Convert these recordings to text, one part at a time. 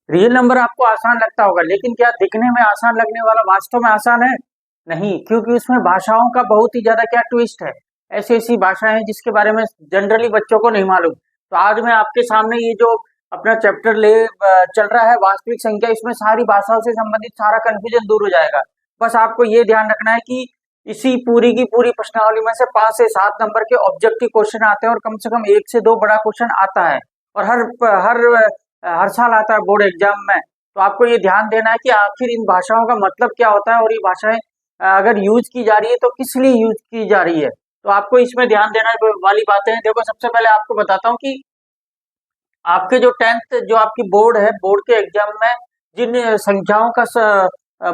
Real number आपको आसान लगता होगा, लेकिन क्या दिखने में आसान लगने वाला वास्तव में आसान है? नहीं, क्योंकि उसमें भाषाओं का बहुत ही ज्यादा क्या ट्विस्ट है। ऐसी ऐसी भाषाएं हैं जिसके बारे में जनरली बच्चों को नहीं मालूम। तो आज मैं आपके सामने ये जो अपना चैप्टर चल रहा है वास्तविक संख्या, इसमें सारी भाषाओं से संबंधित सारा कंफ्यूजन दूर हो जाएगा। बस आपको ये ध्यान रखना है कि इसी पूरी की पूरी प्रश्नावली में से 5 से 7 नंबर के ऑब्जेक्टिव क्वेश्चन आते हैं, और कम से कम 1 से 2 बड़ा क्वेश्चन आता है। और हर साल आता है बोर्ड एग्जाम में। तो आपको ये ध्यान देना है कि आखिर इन भाषाओं का मतलब क्या होता है, और ये भाषाएं अगर यूज की जा रही है तो किस लिए यूज की जा रही है। तो आपको इसमें ध्यान देना वाली बातें हैं। देखो, सबसे पहले आपको बताता हूँ कि आपके जो 10th जो आपकी बोर्ड है, बोर्ड के एग्जाम में जिन संख्याओं का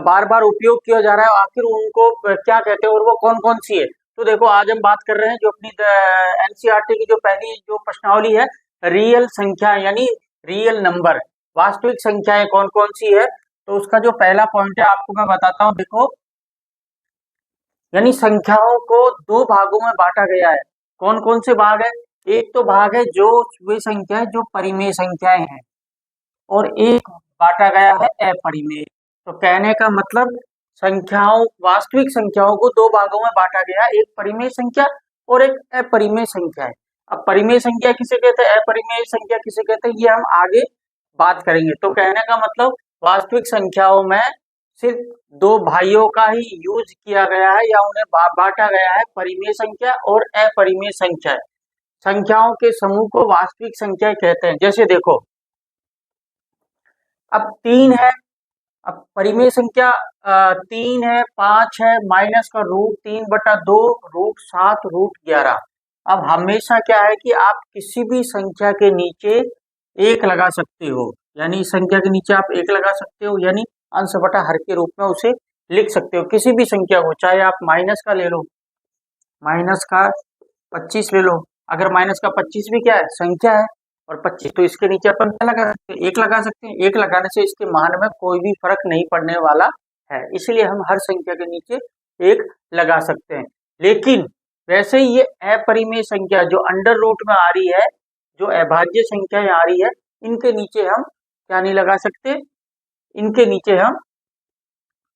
बार बार उपयोग किया जा रहा है, आखिर उनको क्या कहते हैं और वो कौन कौन सी है। तो देखो, आज हम बात कर रहे हैं जो अपनी एनसीईआरटी की जो पहली जो प्रश्नावली है, रियल संख्या यानी रियल नंबर, वास्तविक संख्याएं कौन कौन सी है। तो उसका जो पहला पॉइंट है आपको मैं बताता हूँ। देखो, यानी संख्याओं को 2 भागों में बांटा गया है। कौन कौन से भाग है? एक तो भाग है जो वे संख्याएं जो परिमेय संख्याएं हैं, और एक बांटा गया है अपरिमेय। तो कहने का मतलब, संख्याओं वास्तविक संख्याओं को 2 भागों में बांटा गया है, एक परिमेय संख्या और एक अपरिमेय संख्या है। अब परिमेय संख्या किसे कहते हैं, अपरिमेय संख्या किसे कहते हैं, ये हम आगे बात करेंगे। तो कहने का मतलब, वास्तविक संख्याओं में सिर्फ 2 भाइयों का ही यूज किया गया है, या उन्हें बांटा गया है, परिमेय संख्या और अपरिमेय संख्या। संख्याओं के समूह को वास्तविक संख्या कहते हैं। जैसे देखो, अब 3 है, अब परिमेय संख्या 3 है, 5 है, माइनस का √3/2, √7, √11। अब हमेशा क्या है कि आप किसी भी संख्या के नीचे 1 लगा सकते हो, यानी इस संख्या के नीचे आप 1 लगा सकते हो, यानी अंश बटा हर के रूप में उसे लिख सकते हो। किसी भी संख्या को, चाहे आप माइनस का ले लो, माइनस का 25 ले लो। अगर माइनस का 25 भी क्या है, संख्या है, और 25, तो इसके नीचे अपन क्या लगा सकते हैं, 1 लगा सकते हैं। 1 लगाने से इसके मान में कोई भी फर्क नहीं पड़ने वाला है, इसलिए हम हर संख्या के नीचे 1 लगा सकते हैं। लेकिन वैसे ही ये अपरिमेय संख्या जो अंडर रूट में आ रही है, जो अभाज्य संख्याएं आ रही है, इनके नीचे हम क्या नहीं लगा सकते, इनके नीचे हम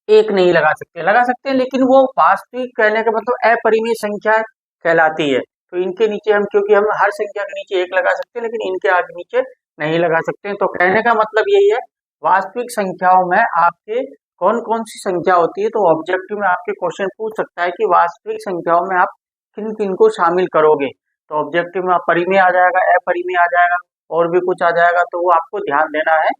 1 नहीं लगा सकते हैं, लेकिन वो वास्तविक कहने का मतलब अपरिमेय संख्या कहलाती है। तो इनके नीचे हम, क्योंकि हम हर संख्या के नीचे 1 लगा सकते हैं, लेकिन इनके आगे नीचे नहीं लगा सकते हैं। तो कहने का मतलब यही है, वास्तविक संख्याओं में आपके कौन कौन सी संख्या होती है। तो ऑब्जेक्टिव में आपके क्वेश्चन पूछ सकता है कि वास्तविक संख्याओं में आप किन किन को शामिल करोगे। तो ऑब्जेक्टिव में परिमेय आ जाएगा, अपरिमेय आ जाएगा, और भी कुछ आ जाएगा, तो वो आपको ध्यान देना है।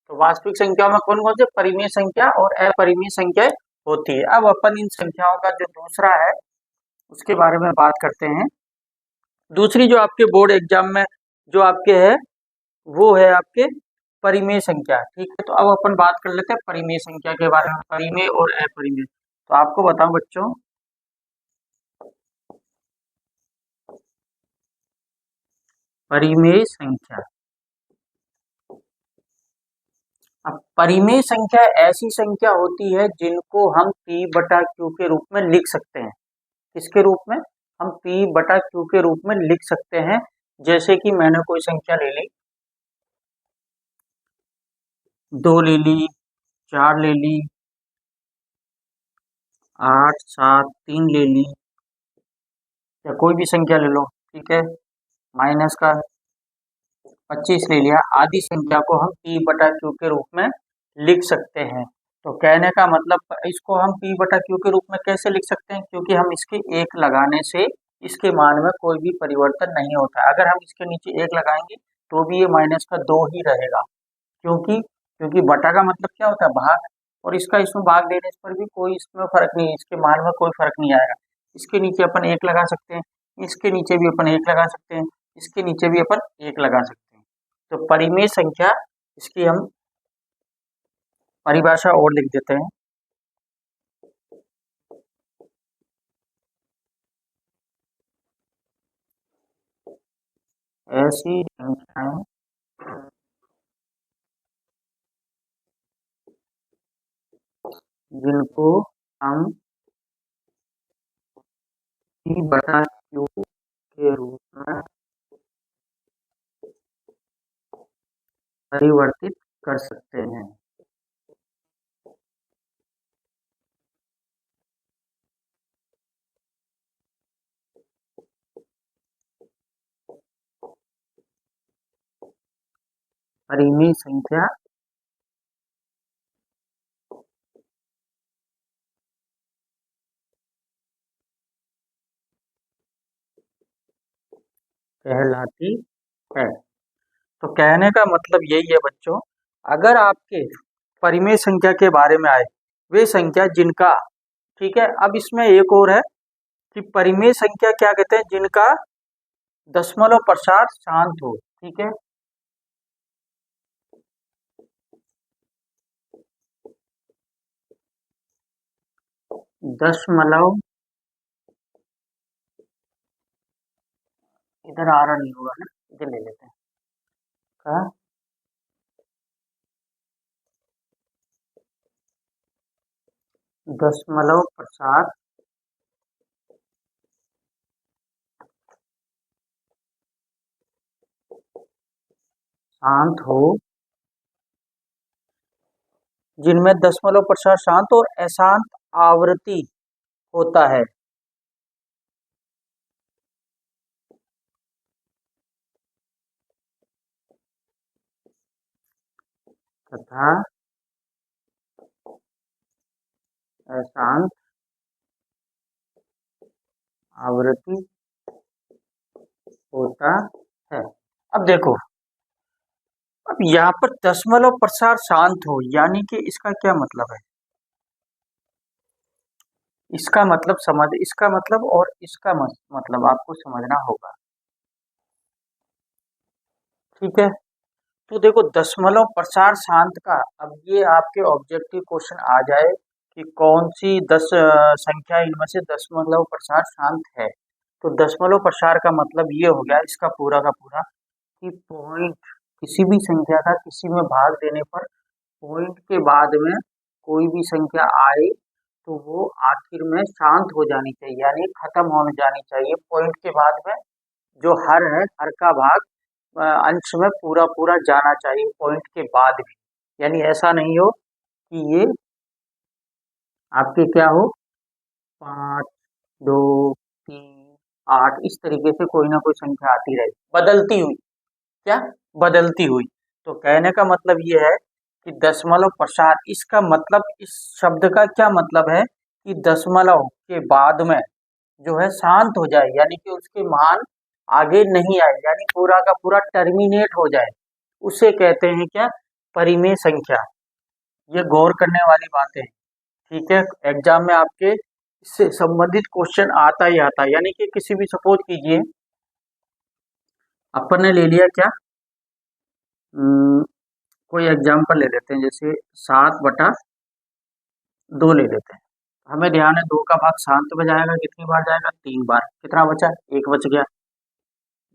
तो वास्तविक संख्याओं में कौन कौन से परिमेय संख्या और अपरिमेय संख्या होती है। अब अपन इन संख्याओं का जो दूसरा है उसके बारे में बात करते हैं। दूसरी जो आपके बोर्ड एग्जाम में जो आपके है, वो है आपके परिमेय संख्या। ठीक है, तो अब अपन बात कर लेते हैं परिमेय संख्या के बारे में, परिमेय और अपरिमेय। तो आपको बताऊं बच्चों, परिमेय संख्या, अब परिमेय संख्या ऐसी संख्या होती है जिनको हम p/q के रूप में लिख सकते हैं। किसके रूप में? हम p/q के रूप में लिख सकते हैं। जैसे कि मैंने कोई संख्या ले ली, 2 ले ली, 4 ले ली, 8, 7, 3 ले ली, या कोई भी संख्या ले लो, ठीक है, माइनस का 25 ले लिया, आदि संख्या को हम p/q के रूप में लिख सकते हैं। तो कहने का मतलब, इसको हम p/q के रूप में कैसे लिख सकते हैं, क्योंकि हम इसके 1 लगाने से इसके मान में कोई भी परिवर्तन नहीं होता है। अगर हम इसके नीचे 1 लगाएंगे तो भी ये माइनस का 2 ही रहेगा, क्योंकि क्योंकि बटा का मतलब क्या होता है, भाग, और इसका इसमें भाग देने पर भी कोई इसमें फर्क नहीं है, इसके मान में कोई फर्क नहीं आएगा। इसके नीचे अपन 1 लगा सकते हैं, इसके नीचे भी अपन 1 लगा सकते हैं, इसके नीचे भी अपन 1 लगा सकते हैं। तो परिमेय संख्या, इसकी हम परिभाषा और लिख देते हैं। ऐसी संख्याएं जिनको हम p/q के रूप में परिवर्तित कर सकते हैं। परिमेय संख्या कहलाती है। तो कहने का मतलब यही है बच्चों, अगर आपके परिमेय संख्या के बारे में आए, वे संख्या जिनका, ठीक है, अब इसमें एक और है कि परिमेय संख्या क्या कहते हैं, जिनका दशमलव प्रसार शांत हो, ठीक है। दशमलव, इधर आ रहा नहीं होगा ना, इधर ले लेते हैं का दशमलव प्रसार शांत हो, जिनमें दशमलव प्रसार शांत और अशांत आवृत्ति होता है, तथा अशांत आवृत्ति होता है। अब देखो, अब यहाँ पर दशमलव प्रसार शांत हो, यानी कि इसका क्या मतलब है, इसका मतलब समझ, इसका मतलब और इसका मतलब आपको समझना होगा, ठीक है। तो देखो, दशमलव प्रसार शांत का, अब ये आपके ऑब्जेक्टिव क्वेश्चन आ जाए कि कौन सी 10 संख्या इनमें से दशमलव प्रसार शांत है, तो दशमलव प्रसार का मतलब ये हो गया इसका पूरा का पूरा कि पॉइंट, किसी भी संख्या का किसी में भाग देने पर पॉइंट के बाद में कोई भी संख्या आए तो वो आखिर में शांत हो जानी चाहिए, यानी खत्म होने जानी चाहिए पॉइंट के बाद में। जो हर है, हर का भाग अंश में पूरा पूरा जाना चाहिए पॉइंट के बाद भी, यानी ऐसा नहीं हो कि ये आपके क्या हो, 5, 2, 3, 8 इस तरीके से कोई ना कोई संख्या आती रहे बदलती हुई, क्या, बदलती हुई। तो कहने का मतलब ये है कि दशमलव प्रसार, इसका मतलब, इस शब्द का क्या मतलब है कि दशमलव के बाद में जो है शांत हो जाए, यानी कि उसके मान आगे नहीं आए, यानी पूरा का पूरा टर्मिनेट हो जाए, उसे कहते हैं क्या, परिमेय संख्या। ये गौर करने वाली बातें हैं, ठीक है। एग्जाम में आपके इससे संबंधित क्वेश्चन आता ही आता है, यानी कि किसी भी, सपोज कीजिए अपन ने ले लिया क्या, कोई एग्जाम्पल ले लेते हैं, जैसे 7/2 ले लेते हैं। हमें ध्यान है 2 का भाग शांत में जाएगा, कितनी बार जाएगा, 3 बार, कितना बचा, 1 बच गया,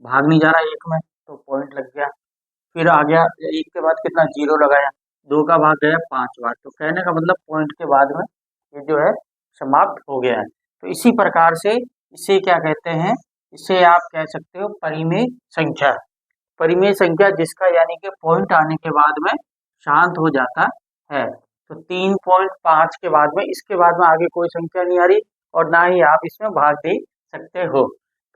भाग नहीं जा रहा 1 में तो पॉइंट लग गया। फिर आ गया 1 के बाद कितना, 0 लगाया, 2 का भाग गया 5 बार, तो कहने का मतलब पॉइंट के बाद में ये जो है समाप्त हो गया है। तो इसी प्रकार से इसे क्या कहते हैं, इसे आप कह सकते हो परिमेय संख्या। परिमेय संख्या जिसका यानी कि पॉइंट आने के बाद में शांत हो जाता है। तो 3.5 के बाद में, इसके बाद में आगे कोई संख्या नहीं आ रही और ना ही आप इसमें भाग दे सकते हो।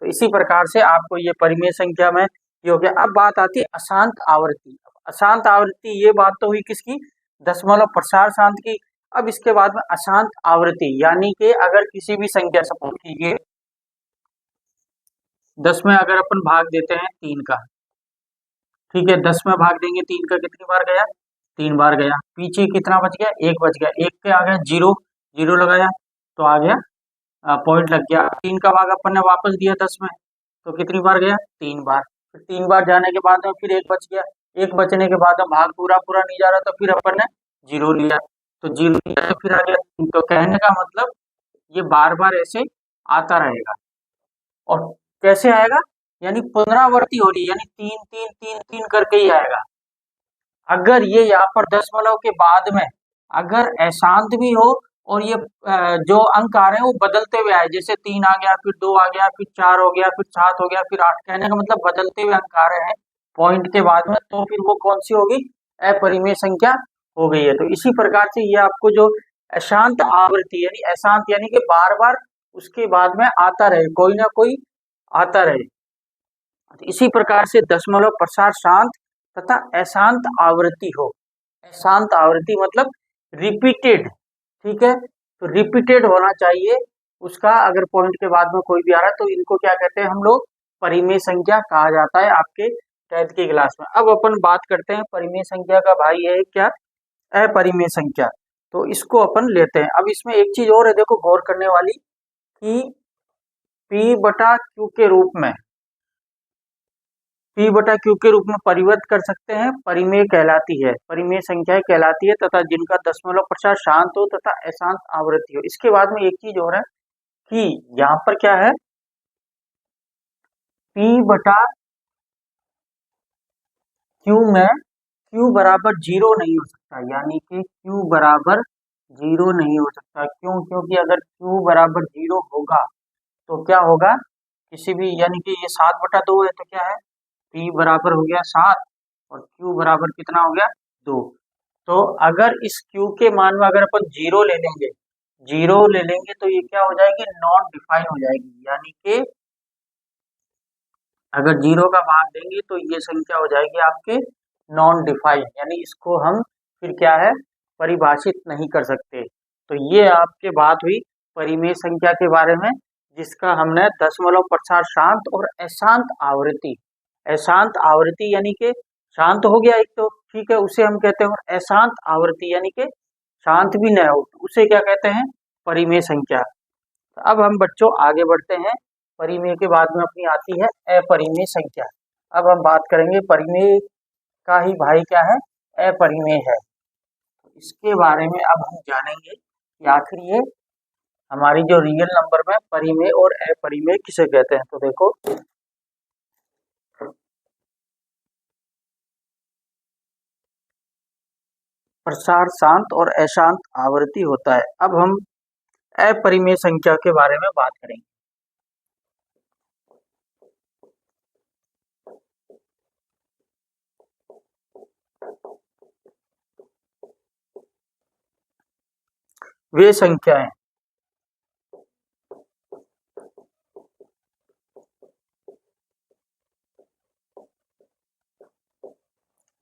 तो इसी प्रकार से आपको ये परिमेय संख्या में ये हो गया। अब बात आती है अशांत आवृत्ति। अशांत आवृत्ति, ये बात तो हुई किसकी, दशमलव प्रसार शांत की। अब इसके बाद में अशांत आवृत्ति, यानी कि अगर किसी भी संख्या, सपोज कीजिए 10 में अगर अपन भाग देते हैं 3 का, ठीक है, 10 में भाग देंगे 3 का, कितनी बार गया, 3 बार गया। पीछे कितना बच गया, 1 बच गया, 1 पे आ गया 0, 0 लगाया तो आ गया, पॉइंट लग गया। 3 का भाग अपन ने वापस दिया 10 में, तो कितनी बार गया, 3 बार। फिर 3 बार जाने के बाद में फिर 1 बच गया, 1 बचने के बाद में भाग पूरा पूरा नहीं जा रहा, तो फिर अपन ने 0 लिया, तो 0 लिया तो फिर आ गया। तो कहने का मतलब ये बार बार ऐसे आता रहेगा। और कैसे आएगा, यानी पुनरावृत्ति हो रही है, यानी 3 3 3 3 करके ही आएगा। अगर ये यहाँ पर दशमलव के बाद में अगर अशांत भी हो और ये जो अंक आ रहे हैं वो बदलते हुए आए, जैसे 3 आ गया, फिर 2 आ गया, फिर 4 हो गया, फिर 7 हो गया, फिर 8, कहने का मतलब बदलते हुए अंक आ रहे हैं पॉइंट के बाद में, तो फिर वो कौन सी होगी, अपरिमेय संख्या हो गई है। तो इसी प्रकार से ये आपको जो अशांत आवृत्ति यानी अशांत यानी कि बार बार उसके बाद में आता रहे, कोई ना कोई आता रहे, तो इसी प्रकार से दशमलव प्रसार शांत तथा अशांत आवृत्ति हो। अशांत आवृत्ति मतलब रिपीटेड, ठीक है, तो रिपीटेड होना चाहिए उसका, अगर पॉइंट के बाद में कोई भी आ रहा है तो इनको क्या कहते हैं हम लोग, परिमेय संख्या कहा जाता है आपके 10th की क्लास में। अब अपन बात करते हैं परिमेय संख्या का, भाई ये है क्या, अपरिमेय संख्या। तो इसको अपन लेते हैं। अब इसमें एक चीज और है, देखो गौर करने वाली, कि P बटा Q के रूप में, P बटा Q के रूप में परिवर्तित कर सकते हैं, परिमेय कहलाती है, परिमेय संख्याएं कहलाती है, तथा जिनका दशमलव प्रसार शांत हो तथा अशांत आवृत्ति हो। इसके बाद में एक चीज और है कि यहाँ पर क्या है, P बटा Q में Q बराबर 0 नहीं हो सकता, यानी कि Q बराबर 0 नहीं हो सकता। क्यों? क्योंकि अगर Q बराबर 0 होगा तो क्या होगा, किसी भी, यानी कि ये 7/2 है तो क्या है, P बराबर हो गया 7 और Q बराबर कितना हो गया 2। तो अगर इस Q के मान में अगर अपन 0 ले लेंगे, 0 ले लेंगे तो ये क्या हो जाएगी, नॉन डिफाइन हो जाएगी, यानी कि अगर 0 का भाग देंगे तो ये संख्या हो जाएगी आपके नॉन डिफाइन, यानी इसको हम फिर क्या है, परिभाषित नहीं कर सकते। तो ये आपके बात हुई परिमेय संख्या के बारे में, जिसका हमने दशमलव प्रसार शांत और अशांत आवृत्ति, अशांत आवृत्ति यानी कि शांत हो गया एक तो ठीक है, उसे हम कहते हैं, और अशांत आवृत्ति यानी कि शांत भी न हो, उसे क्या कहते हैं, परिमेय संख्या। अब हम बच्चों आगे बढ़ते हैं, परिमेय के बाद में अपनी आती है अपरिमेय संख्या। अब हम बात करेंगे परिमेय का ही भाई क्या है, अपरिमेय है। इसके बारे में अब हम जानेंगे कि आखिर ये हमारी जो रियल नंबर में परिमेय और अपरिमेय किसे कहते हैं। तो देखो, प्रसार शांत और अशांत आवृत्ति होता है। अब हम अपरिमेय संख्या के बारे में बात करेंगे। वे संख्याएं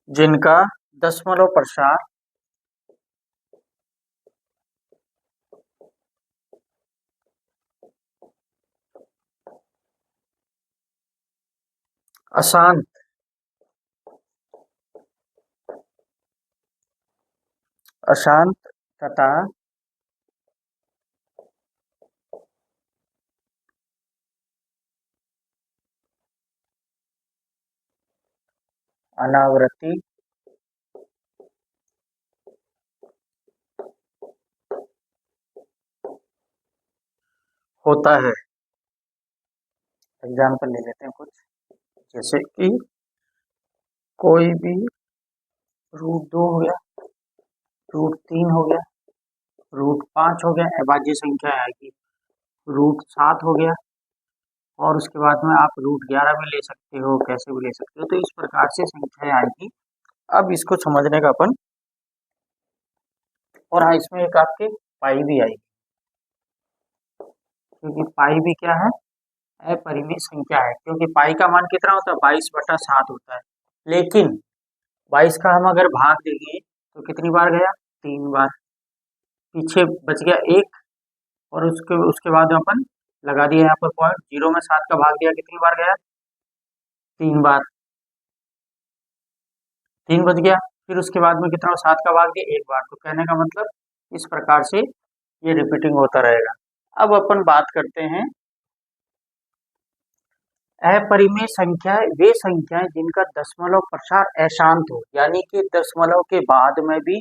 जिनका दशमलव प्रसार अशांत अशांत तथा अनावृत्ति होता है। एग्जाम्पल ले लेते हैं कुछ, जैसे कि कोई भी √2 हो गया, √3 हो गया, √5 हो गया, अभाज्य संख्या आएगी, √7 हो गया, और उसके बाद में आप √11 भी ले सकते हो, कैसे भी ले सकते हो। तो इस प्रकार से संख्याएं आएगी। अब इसको समझने का अपन, और हाँ इसमें एक आपके पाई भी आएगी, क्योंकि पाई भी क्या है, अपरिमेय संख्या है, क्योंकि पाई का मान कितना होता है, 22/7 होता है। लेकिन 22 का हम अगर भाग देंगे तो कितनी बार गया, 3 बार, पीछे बच गया 1, और उसके उसके बाद अपन लगा दिया यहाँ पर पॉइंट, 0 में 7 का भाग दिया, कितनी बार गया, 3 बार, 3 बच गया, फिर उसके बाद में कितना, 7 का भाग दिया 1 बार। तो कहने का मतलब इस प्रकार से ये रिपीटिंग होता रहेगा। अब अपन बात करते हैं अपरिमेय संख्या, वे संख्याएं जिनका दशमलव प्रसार अशांत हो, यानी कि दशमलव के बाद में भी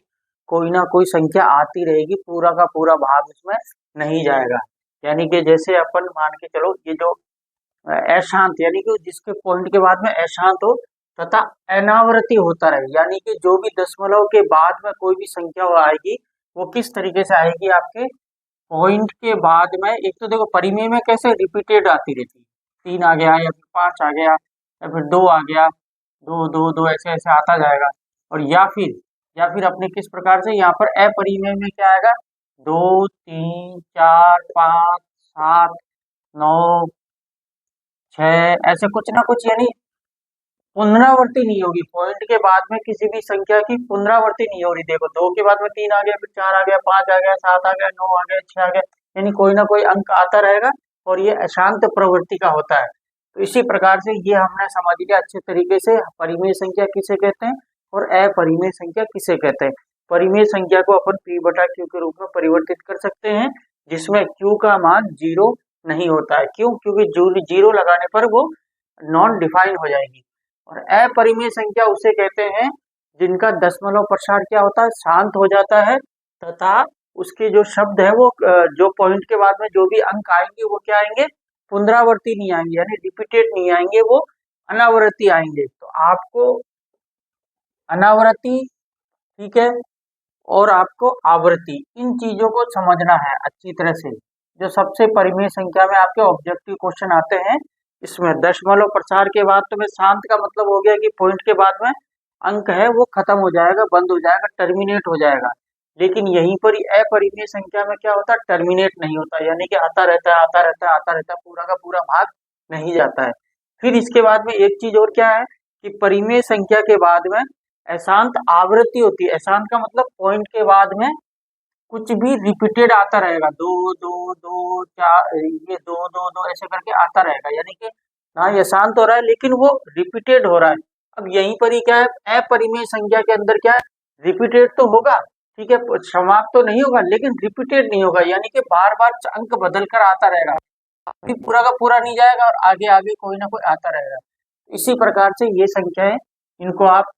कोई ना कोई संख्या आती रहेगी, पूरा का पूरा भाग उसमें नहीं जाएगा। यानी कि जैसे अपन मान के चलो, ये जो अशांत यानी कि जिसके पॉइंट के बाद में अशांत हो तथा अनावृत्ति होता रहे, यानी कि जो भी दशमलव के बाद में कोई भी संख्या आएगी वो किस तरीके से आएगी, आपके पॉइंट के बाद में, एक तो देखो परिमेय में कैसे रिपीटेड आती रहती है, 3 आ गया या फिर 5 आ गया या फिर 2 आ गया, 2 2 2 ऐसे ऐसे आता जाएगा। और या फिर अपने किस प्रकार से यहाँ पर अपरिमेय में क्या आएगा, 2 3 4 5 7 9 6 ऐसे कुछ ना कुछ, यानी पुनरावृत्ति नहीं होगी। पॉइंट के बाद में किसी भी संख्या की पुनरावृत्ति नहीं हो रही। देखो 2 के बाद में 3 आ गया, फिर 4 आ गया, 5 आ गया, 7 आ गया, 9 आ गया, 6 आ गया, यानी कोई ना कोई अंक आता रहेगा और ये अशांत प्रवृत्ति का होता है। तो इसी प्रकार से ये हमने समझ लिया अच्छे तरीके से परिमेय संख्या किसे कहते हैं और अपरिमेय संख्या किसे कहते हैं। परिमेय संख्या को अपन p बटा q के रूप में परिवर्तित कर सकते हैं, जिसमें q का मान 0 नहीं होता है। क्यों? क्योंकि 0 लगाने पर वो नॉन डिफाइन हो जाएगी। और अपरिमेय संख्या उसे कहते हैं जिनका दशमलव प्रसार क्या होता है, शांत हो जाता है, तथा उसके जो शब्द है वो जो पॉइंट के बाद में जो भी अंक आएंगे वो क्या आएंगे, पुनरावृत्ति नहीं आएंगे, यानी रिपीटेड नहीं आएंगे, वो अनावृत्ति आएंगे। तो आपको अनावृत्ति, ठीक है, और आपको आवृत्ति, इन चीजों को समझना है अच्छी तरह से। जो सबसे परिमेय संख्या में आपके ऑब्जेक्टिव क्वेश्चन आते हैं, इसमें दशमलव प्रसार के बाद तो मैं शांत का मतलब हो गया कि पॉइंट के बाद में अंक है वो खत्म हो जाएगा, बंद हो जाएगा, टर्मिनेट हो जाएगा। लेकिन यहीं पर ही अपरिमेय संख्या में क्या होता है, टर्मिनेट नहीं होता, यानी कि आता रहता है, आता रहता है, आता रहता है, पूरा का पूरा भाग नहीं जाता है। फिर इसके बाद में एक चीज और क्या है कि परिमेय संख्या के बाद में अशांत आवृत्ति होती है। अशांत का मतलब पॉइंट के बाद में कुछ भी रिपीटेड आता रहेगा, 2 2 2 4, ये 2 2 2 ऐसे करके आता रहेगा, यानी कि हाँ ये शांत हो रहा है लेकिन वो रिपीटेड हो रहा है। अब यहीं पर ही क्या है, अपरिमेय संख्या के अंदर क्या है, रिपीटेड तो होगा, ठीक है, समाप्त तो नहीं होगा, लेकिन रिपीटेड नहीं होगा, यानी कि बार बार अंक बदल कर आता रहेगा, अभी पूरा का पूरा नहीं जाएगा और आगे आगे कोई ना कोई आता रहेगा। इसी प्रकार से ये संख्याएं, इनको आप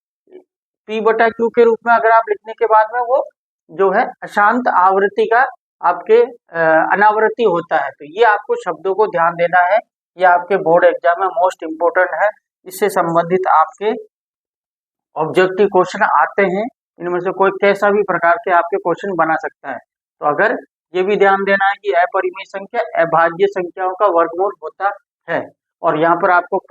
p बटा q के रूप में अगर आप लिखने के बाद में वो जो है अशांत आवृत्ति का आपके अनावृत्ति होता है। तो ये आपको शब्दों को ध्यान देना है, ये आपके बोर्ड एग्जाम में मोस्ट इम्पोर्टेंट है। इससे संबंधित आपके ऑब्जेक्टिव क्वेश्चन आते हैं, इनमें से कोई कैसा भी प्रकार के आपके क्वेश्चन बना सकता है। तो अगर ये भी ध्यान देना है कि अपरिमेय संख्या अभाज्य संख्याओं का वर्गमूल होता है। और यहाँ पर आपको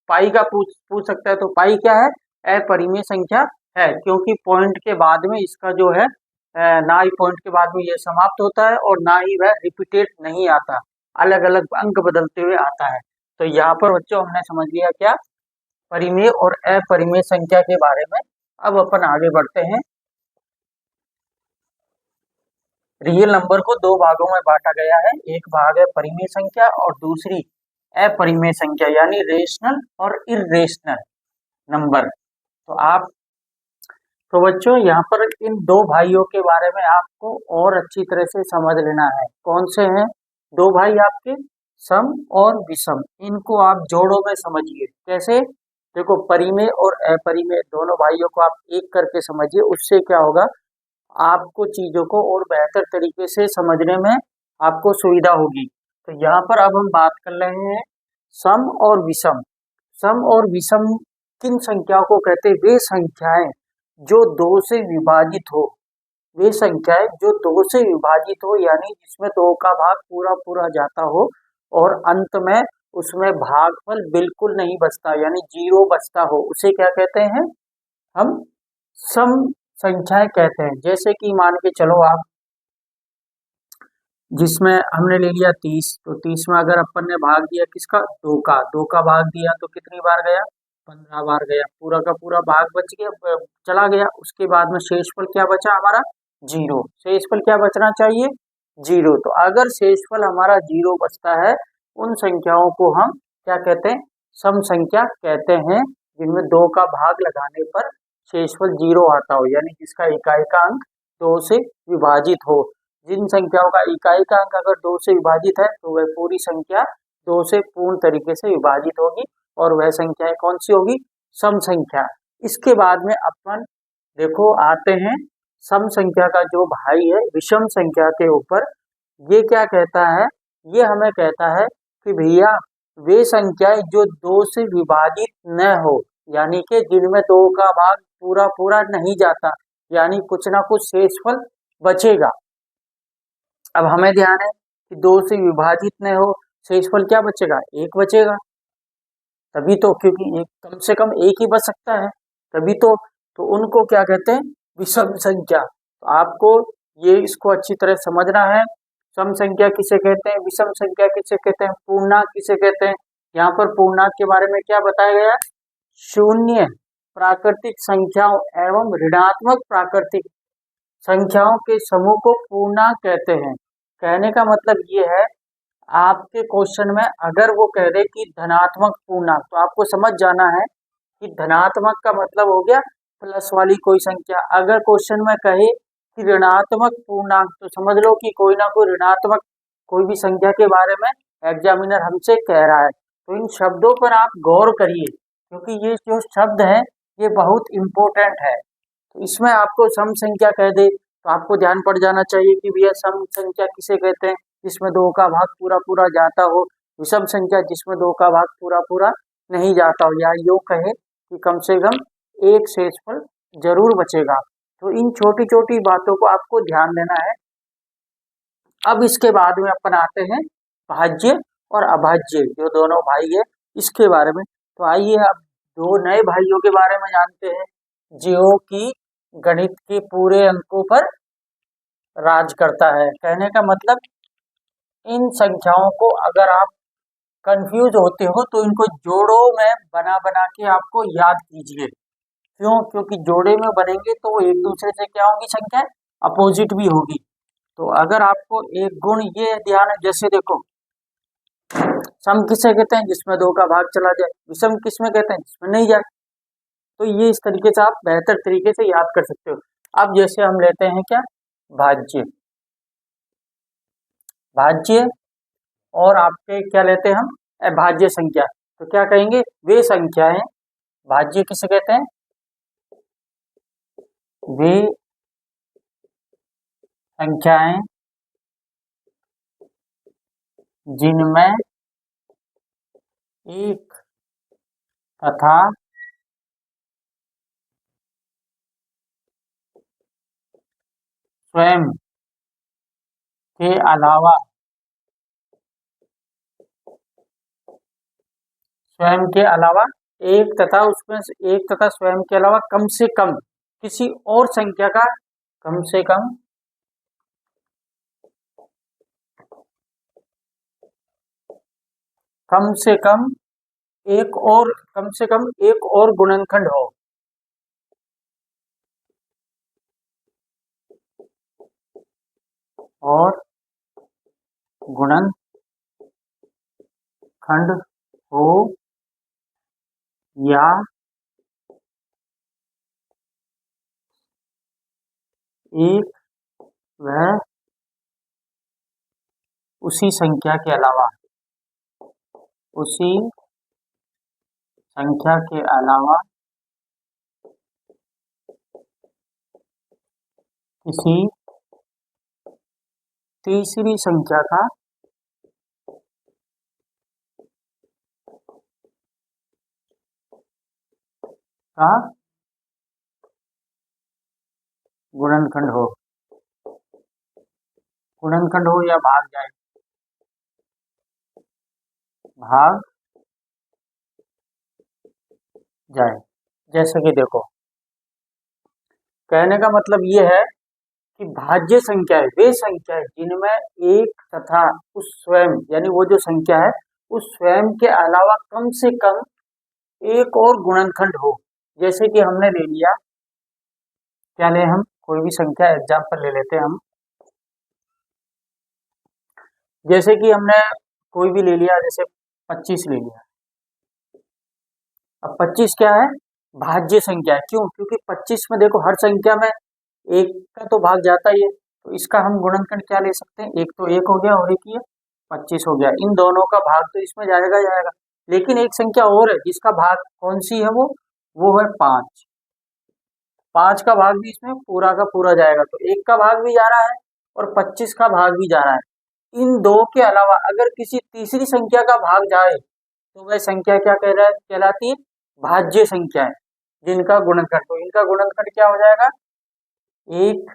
पाई का पूछ सकता है, तो पाई क्या है, अपरिमेय संख्या है, क्योंकि पॉइंट के बाद में इसका जो है ना ही पॉइंट के बाद में ये समाप्त होता है और ना ही वह रिपीटेड नहीं आता, अलग अलग अंक बदलते हुए आता है। तो यहाँ पर बच्चों हमने समझ लिया क्या, परिमेय और अपरिमेय संख्या के बारे में। अब अपन आगे बढ़ते हैं। रियल नंबर को दो भागों में बांटा गया है, एक भाग है परिमेय संख्या और दूसरी अपरिमेय संख्या, यानी रेशनल और इर्रेशनल नंबर। तो बच्चों यहाँ पर इन दो भाइयों के बारे में आपको और अच्छी तरह से समझ लेना है। कौन से हैं दो भाई आपके, सम और विषम। इनको आप जोड़ों में समझिए। कैसे, देखो परिमेय और अपरिमेय दोनों भाइयों को आप एक करके समझिए, उससे क्या होगा, आपको चीजों को और बेहतर तरीके से समझने में आपको सुविधा होगी। तो यहाँ पर अब हम बात कर रहे हैं सम और विषम। सम और विषम किन संख्याओं को कहते हैं, वे संख्याएं जो दो से विभाजित हो, वे संख्याएं जो दो से विभाजित हो, यानी जिसमें दो का भाग पूरा पूरा जाता हो और अंत में उसमें भागफल बिल्कुल नहीं बचता, यानी 0 बचता हो, उसे क्या कहते हैं, हम सम संख्याएं कहते हैं। जैसे कि मान के चलो आप, जिसमें हमने ले लिया 30, तो 30 में अगर अपन ने भाग दिया किसका, दो का भाग दिया तो कितनी बार गया, 15 बार गया, पूरा का पूरा भाग बच गया, चला गया। उसके बाद में शेषफल क्या बचा हमारा, 0। शेषफल क्या बचना चाहिए, 0। तो अगर शेषफल हमारा 0 बचता है, उन संख्याओं को हम क्या कहते हैं, सम संख्या कहते हैं, जिनमें 2 का भाग लगाने पर शेषफल 0 आता हो, यानी जिसका इकाई का अंक 2 से विभाजित हो। जिन संख्याओं का इकाई का अंक अगर 2 से विभाजित है तो वह पूरी संख्या 2 से पूर्ण तरीके से विभाजित होगी, और वह संख्याएं कौन सी होगी, सम संख्या। इसके बाद में अपन देखो आते हैं सम संख्या का जो भाई है विषम संख्या के ऊपर। ये क्या कहता है, ये हमें कहता है कि भैया वे संख्याएं जो 2 से विभाजित न हो, यानी कि जिनमें 2 का भाग पूरा पूरा नहीं जाता, यानी कुछ ना कुछ शेषफल बचेगा। अब हमें ध्यान है कि 2 से विभाजित न हो, शेषफल क्या बचेगा, 1 बचेगा, तभी तो, क्योंकि एक कम से कम 1 ही बच सकता है, तभी तो तो उनको क्या कहते हैं, विषम संख्या। तो आपको ये इसको अच्छी तरह समझना है। सम संख्या किसे कहते हैं, विषम संख्या किसे कहते हैं, पूर्णांक किसे कहते हैं। यहाँ पर पूर्णांक के बारे में क्या बताया गया है, शून्य प्राकृतिक संख्याओं एवं ऋणात्मक प्राकृतिक संख्याओं के समूह को पूर्णांक कहते हैं। कहने का मतलब ये है, आपके क्वेश्चन में अगर वो कह दे कि धनात्मक पूर्णांक, तो आपको समझ जाना है कि धनात्मक का मतलब हो गया प्लस वाली कोई संख्या। अगर क्वेश्चन में कहे कि ऋणात्मक पूर्णांक, तो समझ लो कि कोई ना कोई ऋणात्मक कोई भी संख्या के बारे में एग्जामिनर हमसे कह रहा है। तो इन शब्दों पर आप गौर करिए, क्योंकि ये जो शब्द है ये बहुत इम्पोर्टेंट है। तो इसमें आपको सम संख्या कह दे तो आपको ध्यान पड़ जाना चाहिए कि भैया सम संख्या किसे कहते हैं, जिसमें दो का भाग पूरा पूरा जाता हो। विषम संख्या जिसमें दो का भाग पूरा पूरा नहीं जाता हो, या यूँ कहे कि कम से कम एक शेषफल जरूर बचेगा। तो इन छोटी छोटी बातों को आपको ध्यान देना है। अब इसके बाद में अपन आते हैं भाज्य और अभाज्य, जो दोनों भाई है इसके बारे में। तो आइए अब दो नए भाइयों के बारे में जानते हैं, जो कि गणित के पूरे अंकों पर राज करता है। कहने का मतलब, इन संख्याओं को अगर आप कंफ्यूज होते हो तो इनको जोड़ों में बना बना के आपको याद कीजिए। क्यों? क्योंकि जोड़े में बनेंगे तो वो एक दूसरे से क्या होंगी, संख्या अपोजिट भी होगी। तो अगर आपको एक गुण ये ध्यान है, जैसे देखो सम किसे कहते हैं, जिसमें दो का भाग चला जाए। विषम किसमें कहते हैं, जिसमें नहीं जाए। तो ये इस तरीके से आप बेहतर तरीके से याद कर सकते हो। अब जैसे हम लेते हैं क्या, भाज्य, भाज्य और आपके क्या लेते हैं हम, अभाज्य संख्या। तो क्या कहेंगे, वे संख्याएं, भाज्य किसे कहते हैं, वे संख्याएं जिनमें एक तथा स्वयं के अलावा, स्वयं के अलावा एक तथा उसमें से एक तथा स्वयं के अलावा कम से कम किसी और संख्या का, कम से कम कम से कम एक और, कम से कम एक और गुणनखंड हो। और गुणनखंड हो, या एक वह उसी संख्या के अलावा, उसी संख्या के अलावा किसी तीसरी संख्या का गुणनखंड हो, गुणनखंड हो या भाग जाए, भाग जाए। जैसे कि देखो, कहने का मतलब ये है कि भाज्य संख्या है वे संख्या है जिनमें एक तथा उस स्वयं, यानी वो जो संख्या है उस स्वयं के अलावा कम से कम एक और गुणनखंड हो। जैसे कि हमने ले लिया, क्या ले, हम कोई भी संख्या एग्जाम्पल ले लेते हैं हम। जैसे कि हमने कोई भी ले लिया, जैसे 25 ले लिया। अब 25 क्या है, भाज्य संख्या है। क्यों? क्योंकि 25 में देखो हर संख्या में एक का तो भाग जाता ही है। तो इसका हम गुणनखंड क्या ले सकते हैं, एक तो एक हो गया और एक ये 25 हो गया। इन दोनों का भाग तो इसमें जाएगा जाएगा। लेकिन एक संख्या और है जिसका भाग कौन सी है, वो है 5। 5 का भाग भी इसमें पूरा का पूरा जाएगा। तो एक का भाग भी जा रहा है और 25 का भाग भी जा रहा है। इन दो के अलावा अगर किसी तीसरी संख्या का भाग जाए तो वह संख्या क्या कहलाती है, भाज्य संख्या है, जिनका गुणनखंड, तो इनका गुणनखंड क्या हो जाएगा, 1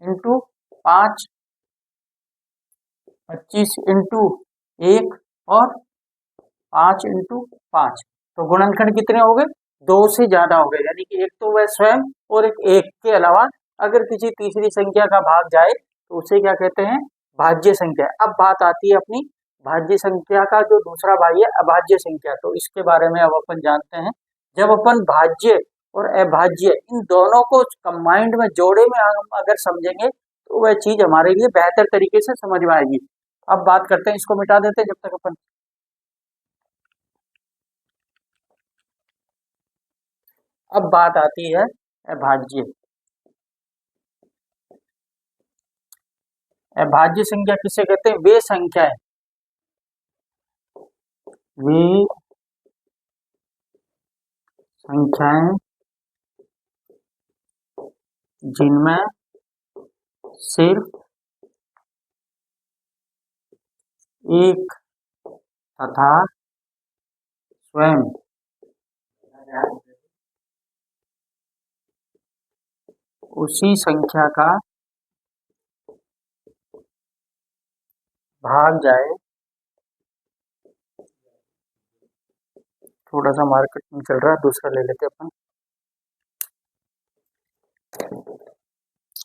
इंटू 5, 25 इंटू 1 और 5 इंटू 5। तो गुणनखंड कितने हो गए, दो से ज्यादा हो गए, यानी कि एक तो वह स्वयं और एक के अलावा अगर किसी तीसरी संख्या का भाग जाए तो उसे क्या कहते हैं, भाज्य संख्या। अब बात आती है अपनी भाज्य संख्या का जो दूसरा भाग है अभाज्य संख्या, तो इसके बारे में अब अपन जानते हैं। जब अपन भाज्य और अभाज्य इन दोनों को कंबाइंड में जोड़े में हम अगर समझेंगे तो वह चीज हमारे लिए बेहतर तरीके से समझ में आएगी। अब बात करते हैं, इसको मिटा देते हैं जब तक अपन। अब बात आती है अभाज्य। अभाज्य संख्या किसे कहते हैं, वे संख्याएं जिनमें सिर्फ एक तथा स्वयं उसी संख्या का भाग जाए। थोड़ा सा मार्केट में चल रहा है, दूसरा ले लेते अपन।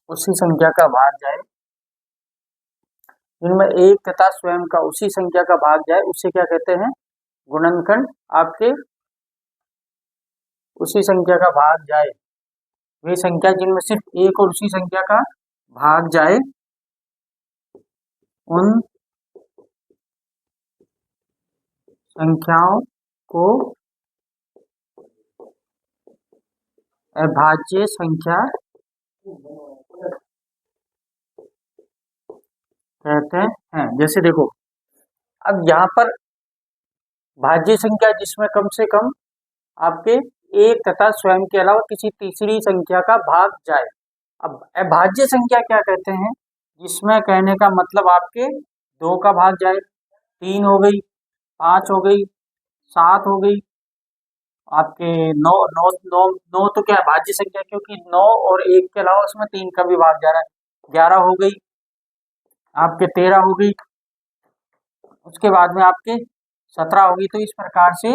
उसी संख्या का भाग जाए, जिनमें एक तथा स्वयं का उसी संख्या का भाग जाए, उसे क्या कहते हैं, गुणनखंड। आपके उसी संख्या का भाग जाए, वे संख्या जिनमें सिर्फ एक और उसी संख्या का भाग जाए, उन संख्याओं को अभाज्य संख्या कहते हैं। जैसे देखो, अब यहाँ पर भाज्य संख्या जिसमें कम से कम आपके एक तथा स्वयं के अलावा किसी तीसरी संख्या का भाग जाए। अब अभाज्य संख्या क्या कहते हैं, जिसमें कहने का मतलब आपके दो का भाग जाए, 3 हो गई, 5 हो गई, 7 हो गई, आपके 9 9 9 9 तो क्या है भाज्य संख्या, क्योंकि 9 और 1 के अलावा उसमें 3 का भी भाग जा रहा है। 11 हो गई, आपके 13 हो गई, उसके बाद में आपके 17 होगी। तो इस प्रकार से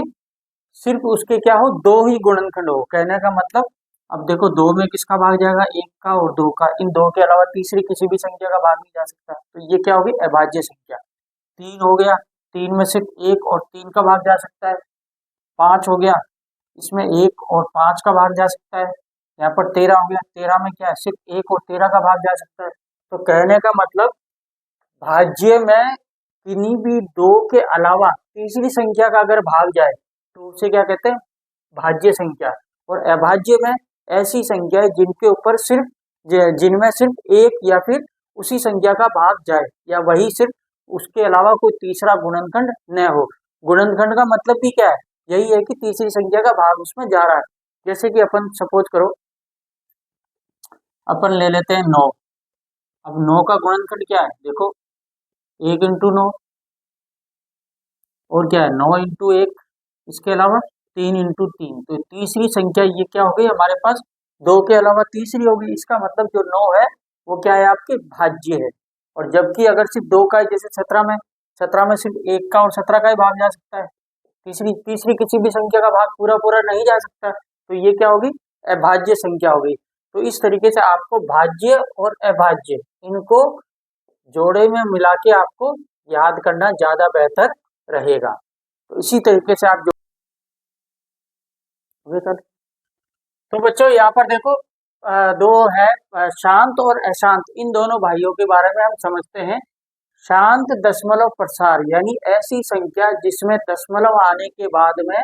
सिर्फ उसके क्या हो, दो ही गुणनखंड हो। कहने का मतलब अब देखो, दो में किसका भाग जाएगा, एक का और दो का। इन दो के अलावा तीसरी किसी भी संख्या का भाग नहीं जा सकता, तो ये क्या होगी, अभाज्य संख्या। 3 हो गया, 3 में सिर्फ 1 और 3 का भाग जा सकता है। 5 हो गया, इसमें 1 और 5 का भाग जा सकता है। यहाँ पर 13 हो गया, 13 में क्या है, सिर्फ 1 और 13 का भाग जा सकता है। तो कहने का मतलब भाज्य में किन्हीं भी दो के अलावा तीसरी संख्या का अगर भाग जाए तो उसे क्या कहते हैं, भाज्य संख्या। और अभाज्य में ऐसी संख्या है जिनके ऊपर सिर्फ जिनमें सिर्फ एक या फिर उसी संख्या का भाग जाए, या वही सिर्फ, उसके अलावा कोई तीसरा गुणनखंड न हो। गुणनखंड का मतलब भी क्या है, यही है कि तीसरी संख्या का भाग उसमें जा रहा है। जैसे कि अपन सपोज करो, अपन ले लेते हैं 9। अब 9 का गुणनखंड क्या है, देखो 1 इंटू 9, और क्या है 9 इंटू 1, इसके अलावा 3 इंटू 3। तो तीसरी संख्या ये क्या हो गई हमारे पास, 2 के अलावा तीसरी होगी। इसका मतलब जो 9 है वो क्या है, आपके भाज्य है। और जबकि अगर सिर्फ 2 का है, जैसे 17 में सिर्फ 1 का और 17 का ही भाग जा सकता है, तीसरी तीसरी किसी भी संख्या का भाग पूरा पूरा नहीं जा सकता, तो ये क्या होगी, अभाज्य संख्या होगी। तो इस तरीके से आपको भाज्य और अभाज्य इनको जोड़े में मिला के आपको याद करना ज्यादा बेहतर रहेगा। तो इसी तरीके से आप तो बच्चों यहाँ पर देखो, दो है, शांत और अशांत, इन दोनों भाइयों के बारे में हम समझते हैं। शांत दशमलव प्रसार, यानी ऐसी संख्या जिसमें दशमलव आने के बाद में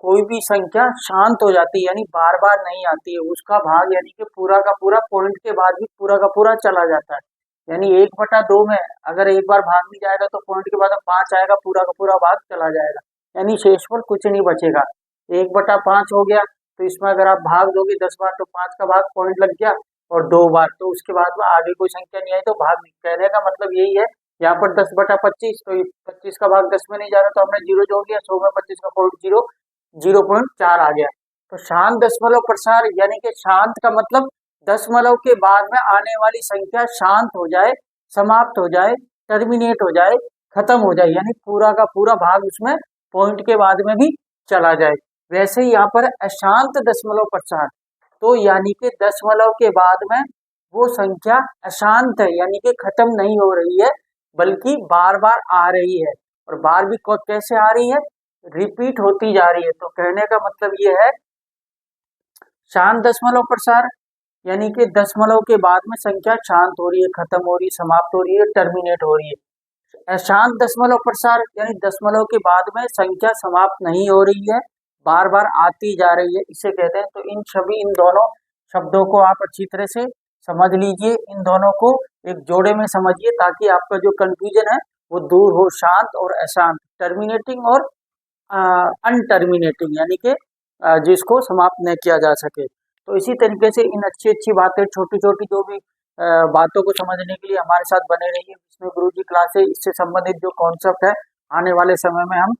कोई भी संख्या शांत हो जाती है, यानी बार बार नहीं आती है, उसका भाग यानी कि पूरा का पूरा पॉइंट के बाद भी पूरा का पूरा चला जाता है। यानी 1/2 में अगर एक बार भाग भी जाएगा तो पॉइंट के बाद 5 आएगा, पूरा का पूरा भाग चला जाएगा, यानी शेषफल कुछ नहीं बचेगा। 1/5 हो गया, तो इसमें अगर आप भाग दोगे 10 बार तो 5 का भाग पॉइंट लग गया, और 2 बार, तो उसके बाद में आगे कोई संख्या नहीं आई तो भाग नहीं। कहने का मतलब यही है, यहाँ पर 10/25, तो 25 का भाग 10 में नहीं जा रहा, तो हमने 0 जोड़ दिया, 100 में 25 का पॉइंट 0.4 आ गया। तो शांत दशमलव प्रसार यानी कि शांत का मतलब दशमलव के बाद में आने वाली संख्या शांत हो जाए, समाप्त हो जाए, टर्मिनेट हो जाए, खत्म हो जाए, यानी पूरा का पूरा भाग उसमें पॉइंट के बाद में भी चला जाए। वैसे ही यहाँ पर अशांत दशमलव प्रसार, तो यानी कि दशमलव के बाद में वो संख्या अशांत है, यानी कि खत्म नहीं हो रही है बल्कि बार बार आ रही है। और बार भी कैसे आ रही है, रिपीट होती जा रही है। तो कहने का मतलब ये है शांत दशमलव प्रसार यानी कि दशमलव के बाद में संख्या शांत हो रही है, खत्म हो रही है, समाप्त हो रही है, टर्मिनेट हो रही है। अशांत दशमलव प्रसार यानी दशमलव के बाद में संख्या समाप्त नहीं हो रही है, बार बार आती जा रही है, इसे कहते हैं। तो इन दोनों शब्दों को आप अच्छी तरह से समझ लीजिए, इन दोनों को एक जोड़े में समझिए ताकि आपका जो कंफ्यूजन है वो दूर हो। शांत और अशांत, टर्मिनेटिंग और अनटर्मिनेटिंग, यानी कि जिसको समाप्त न किया जा सके। तो इसी तरीके से इन अच्छी अच्छी बातें, छोटी छोटी जो भी बातों को समझने के लिए हमारे साथ बने रहिए। विष्णु गुरुजी क्लासेस, इससे संबंधित जो कॉन्सेप्ट है आने वाले समय में हम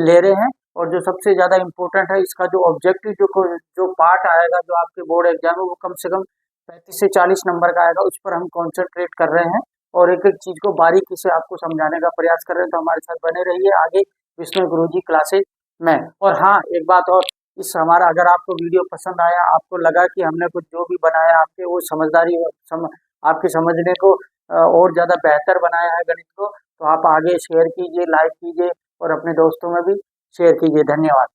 ले रहे हैं। और जो सबसे ज़्यादा इम्पोर्टेंट है, इसका जो ऑब्जेक्टिव जो पार्ट आएगा, जो आपके बोर्ड एग्जाम है, वो कम से कम 35 से 40 नंबर का आएगा। उस पर हम कॉन्सेंट्रेट कर रहे हैं और एक एक चीज़ को बारीकी से आपको समझाने का प्रयास कर रहे हैं। तो हमारे साथ बने रहिए आगे विष्णु गुरुजी क्लासेस में। और हाँ, एक बात और, इस हमारा अगर आपको वीडियो पसंद आया, आपको लगा कि हमने कुछ जो भी बनाया आपके वो समझदारी आपके समझने को और ज़्यादा बेहतर बनाया है गणित को, तो आप आगे शेयर कीजिए, लाइक कीजिए और अपने दोस्तों में भी शेयर कीजिए। धन्यवाद।